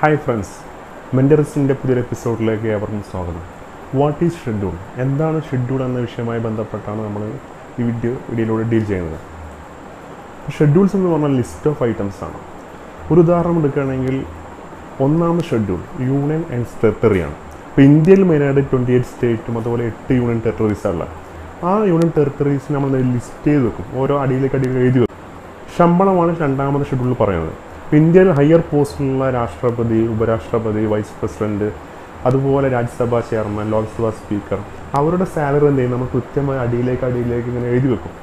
Hi friends, മെൻ്ററിസ്റ്റിൻ്റെ പുതിയൊരു എപ്പിസോഡിലേക്ക് ഏവർക്കും സ്വാഗതം. വാട്ട് ഈസ് ഷെഡ്യൂൾ, എന്താണ് ഷെഡ്യൂൾ എന്ന വിഷയവുമായി ബന്ധപ്പെട്ടാണ് നമ്മൾ ഈ വീഡിയോയിലൂടെ ഡീൽ ചെയ്യുന്നത്. ഷെഡ്യൂൾസ് എന്ന് പറഞ്ഞാൽ ലിസ്റ്റ് ഓഫ് ഐറ്റംസ് ആണ്. ഒരു ഉദാഹരണം എടുക്കുകയാണെങ്കിൽ ഒന്നാമത് ഷെഡ്യൂൾ യൂണിയൻ ആൻഡ് ടെറിട്ടറിയാണ്. ഇപ്പോൾ ഇന്ത്യയിൽ മെയിനായിട്ട് 28 സ്റ്റേറ്റും അതുപോലെ 8 യൂണിയൻ ടെറിട്ടറീസാണ്. ആ യൂണിയൻ ടെറിട്ടറീസ് നമ്മൾ ലിസ്റ്റ് ചെയ്ത് വെക്കും, ഓരോ അടിയിലേക്ക് എഴുതി വെക്കും. ശമ്പളമാണ് രണ്ടാമത് ഷെഡ്യൂളിൽ പറയുന്നത്. ഇന്ത്യയിൽ ഹയർ പോസ്റ്റിലുള്ള രാഷ്ട്രപതി, ഉപരാഷ്ട്രപതി, വൈസ് പ്രസിഡൻറ്റ്, അതുപോലെ രാജ്യസഭാ ചെയർമാൻ, ലോക്സഭാ സ്പീക്കർ, അവരുടെ സാലറി എന്ത് ചെയ്യും നമ്മൾ കൃത്യമായി അടിയിലേക്ക് ഇങ്ങനെ എഴുതി വെക്കും.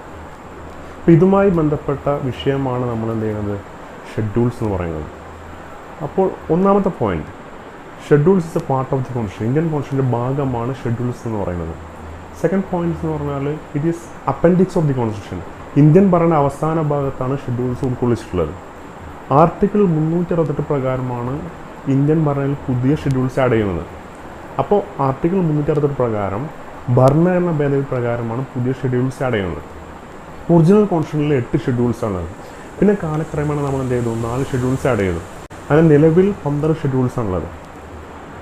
അപ്പോൾ ഇതുമായി ബന്ധപ്പെട്ട വിഷയമാണ് നമ്മൾ എന്ത് ചെയ്യുന്നത്, ഷെഡ്യൂൾസ് എന്ന് പറയുന്നത്. അപ്പോൾ ഒന്നാമത്തെ point, schedules is a part of the constitution. Indian കോൺസ്റ്റിറ്റ്യൂഷൻ്റെ ഭാഗമാണ് ഷെഡ്യൂൾസ് എന്ന് പറയുന്നത്. സെക്കൻഡ് പോയിന്റ്സ് എന്ന് പറഞ്ഞാൽ it is appendix of the constitution. Indian ഭരണ അവസാന ഭാഗത്താണ് ഷെഡ്യൂൾസ് ഉൾക്കൊള്ളിച്ചിട്ടുള്ളത്. ആർട്ടിക്കിൾ 368 പ്രകാരമാണ് ഇന്ത്യൻ ഭരണയിൽ പുതിയ ഷെഡ്യൂൾസ് ആഡ് ചെയ്യുന്നത്. അപ്പോൾ ആർട്ടിക്കിൾ 368 പ്രകാരം ഭരണഘടന ഭേദഗതി പ്രകാരമാണ് പുതിയ ഷെഡ്യൂൾസ് ആഡ് ചെയ്യുന്നത്. ഒറിജിനൽ കോൺസ്റ്റിറ്റ്യൂഷനിൽ 8 ഷെഡ്യൂൾസാണുള്ളത്. പിന്നെ കാലക്രമേണ നമ്മൾ എന്ത് ചെയ്തു, 4 ഷെഡ്യൂൾസ് ആഡ് ചെയ്തു. അങ്ങനെ നിലവിൽ 12 ഷെഡ്യൂൾസാണുള്ളത്.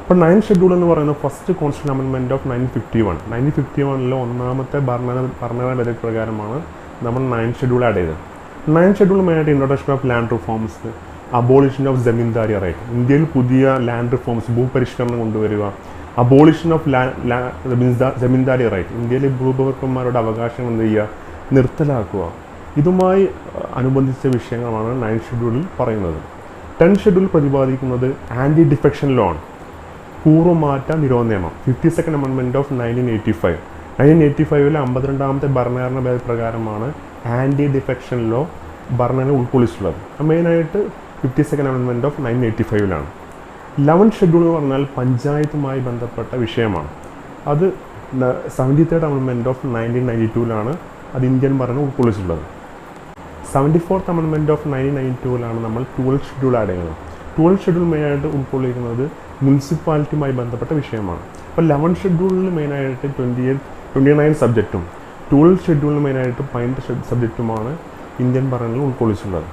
അപ്പോൾ 9th ഷെഡ്യൂൾ എന്ന് പറയുന്നത് ഫസ്റ്റ് കോൺസ്റ്റിറ്റ്യൂഷൻ അമെൻമെൻറ്റ് ഓഫ് 1951. 1951 ഒന്നാമത്തെ ഭരണഘടന ഭേദഗതി പ്രകാരമാണ് നമ്മൾ 9th ഷെഡ്യൂൾ ആഡ് ചെയ്തത്. 9th ഷെഡ്യൂൾ മെയിനായിട്ട് introduction of land reforms, abolition of zamindari right, ഇന്ത്യയിൽ പുതിയ ലാൻഡ് റിഫോംസ്, ഭൂപരിഷ്കരണം കൊണ്ടുവരിക, അബോളിഷൻ ഓഫ് ജമീന്ദാരി റൈറ്റ്, ഇന്ത്യയിലെ ഭൂപകർക്കന്മാരുടെ അവകാശം എന്ത് ചെയ്യുക, നിർത്തലാക്കുക. ഇതുമായി അനുബന്ധിച്ച വിഷയങ്ങളാണ് 9th ഷെഡ്യൂളിൽ പറയുന്നത്. 10th ഷെഡ്യൂൾ പ്രതിപാദിക്കുന്നത് ആൻറ്റി ഡിഫെക്ഷൻ ലോ ആണ്, പൂർവ്വമാറ്റ നിരോധന നിയമം, 52nd അമെൻമെൻറ്റ് ഓഫ് 1985. 1985 52ാമത്തെ ഭരണഘടന ഭേദഗതി പ്രകാരമാണ് ആൻറ്റി ഡിഫെക്ഷൻ ലോ ഭരണഘടന ഉൾക്കൊള്ളിച്ചിട്ടുള്ളത്. മെയിനായിട്ട് 52nd amendment of 1985. 11th schedule എന്ന് പറഞ്ഞാൽ പഞ്ചായത്തുമായി ബന്ധപ്പെട്ട വിഷയമാണ്. അത് 73rd അമെൻമെൻറ്റ് ഓഫ് 1992 അത് ഇന്ത്യൻ ഭരണം ഉൾക്കൊള്ളിച്ചിട്ടുള്ളത്. 74th അമെൻമെൻറ്റ് ഓഫ് 1992 നമ്മൾ 12th ഷെഡ്യൂൾ ആഡ് ചെയ്യുന്നത്. 12th ഷെഡ്യൂൾ മെയിനായിട്ട് ഉൾക്കൊള്ളിക്കുന്നത് മുനിസിപ്പാലിറ്റിയുമായി ബന്ധപ്പെട്ട വിഷയമാണ്. അപ്പോൾ 11th ഷെഡ്യൂളിൽ മെയിനായിട്ട് 29 സബ്ജക്റ്റും 12th ഷെഡ്യൂളിൽ മെയിനായിട്ട് 18 സബ്ജക്റ്റുമാണ് ഇന്ത്യൻ ഭരണത്തിൽ ഉൾക്കൊള്ളിച്ചിട്ടുള്ളത്.